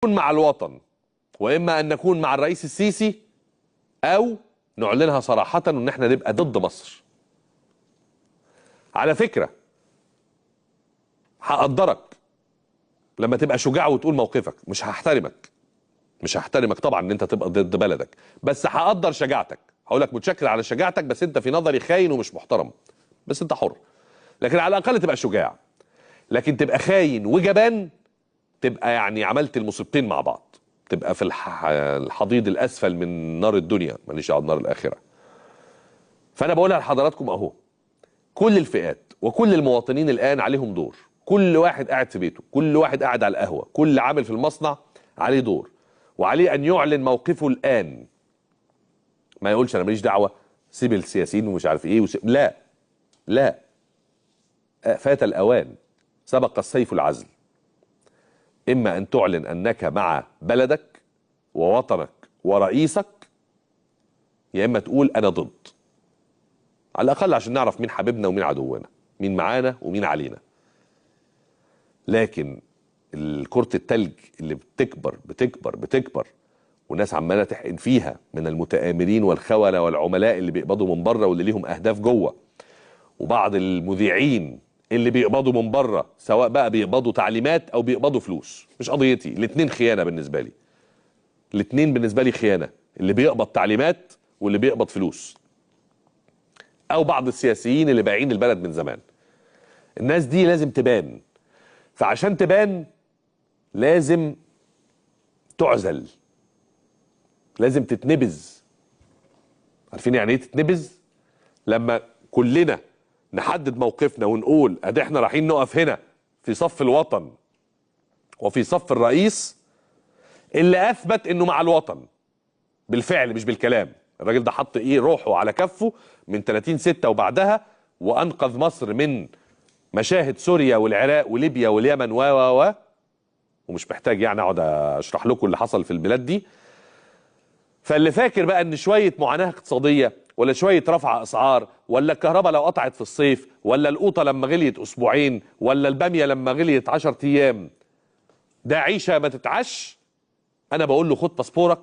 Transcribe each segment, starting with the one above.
نكون مع الوطن، وإما أن نكون مع الرئيس السيسي أو نعلنها صراحة أن احنا نبقى ضد مصر. على فكرة هقدرك لما تبقى شجاع وتقول موقفك، مش هحترمك طبعا ان انت تبقى ضد بلدك، بس هقدر شجاعتك، هقول لك متشكر على شجاعتك، بس انت في نظري خاين ومش محترم، بس انت حر. لكن على الاقل تبقى شجاع. لكن تبقى خاين وجبان، تبقى يعني عملت المصيبتين مع بعض، تبقى في الحضيض الاسفل من نار الدنيا، ماليش دعوه بنار الاخره. فانا بقولها لحضراتكم اهو، كل الفئات وكل المواطنين الان عليهم دور، كل واحد قاعد في بيته، كل واحد قاعد على القهوه، كل عامل في المصنع عليه دور، وعليه ان يعلن موقفه الان. ما يقولش انا ماليش دعوه، سيب السياسيين ومش عارف ايه لا لا، فات الاوان، سبق السيف العزل. اما ان تعلن انك مع بلدك ووطنك ورئيسك، يا اما تقول انا ضد، على الاقل عشان نعرف مين حبيبنا ومين عدونا، مين معانا ومين علينا. لكن كرة التلج اللي بتكبر بتكبر بتكبر، والناس عماله تحقن فيها من المتآمرين والخونة والعملاء اللي بيقبضوا من بره واللي ليهم اهداف جوه، وبعض المذيعين اللي بيقبضوا من بره، سواء بقى بيقبضوا تعليمات او بيقبضوا فلوس، مش قضيتي، الاتنين خيانه بالنسبه لي. الاتنين بالنسبه لي خيانه، اللي بيقبض تعليمات واللي بيقبض فلوس، او بعض السياسيين اللي بايعين البلد من زمان. الناس دي لازم تبان، فعشان تبان لازم تعزل، لازم تتنبذ. عارفين يعني ايه تتنبذ؟ لما كلنا نحدد موقفنا ونقول ادي احنا رايحين نقف هنا في صف الوطن وفي صف الرئيس اللي اثبت انه مع الوطن بالفعل مش بالكلام. الراجل ده حط ايه روحه على كفه من 30/6 وبعدها، وانقذ مصر من مشاهد سوريا والعراق وليبيا واليمن و ومش محتاج يعني اقعد اشرح لكم اللي حصل في البلاد دي. فاللي فاكر بقى ان شويه معاناه اقتصاديه، ولا شويه رفع اسعار، ولا الكهرباء لو قطعت في الصيف، ولا القوطه لما غليت اسبوعين، ولا الباميه لما غليت 10 ايام، ده عيشه ما تتعش. انا بقول له خد باسبورك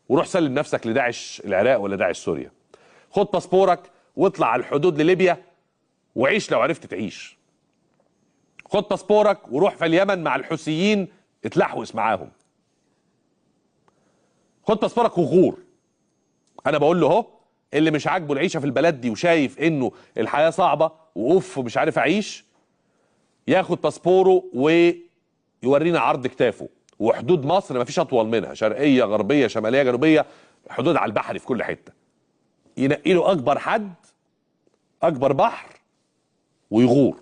وروح سلم نفسك لداعش العراق ولا داعش سوريا. خد باسبورك واطلع على الحدود لليبيا وعيش لو عرفت تعيش. خد باسبورك وروح في اليمن مع الحوثيين اتلحوس معاهم. خد باسبورك وغور. انا بقول له اهو، اللي مش عاجبه العيشه في البلد دي وشايف انه الحياه صعبه واوف ومش عارف اعيش، ياخد باسبوره ويورينا عرض كتافه. وحدود مصر ما فيش اطول منها، شرقيه غربيه شماليه جنوبيه، حدود على البحر في كل حته. ينقي له اكبر حد، اكبر بحر، ويغور.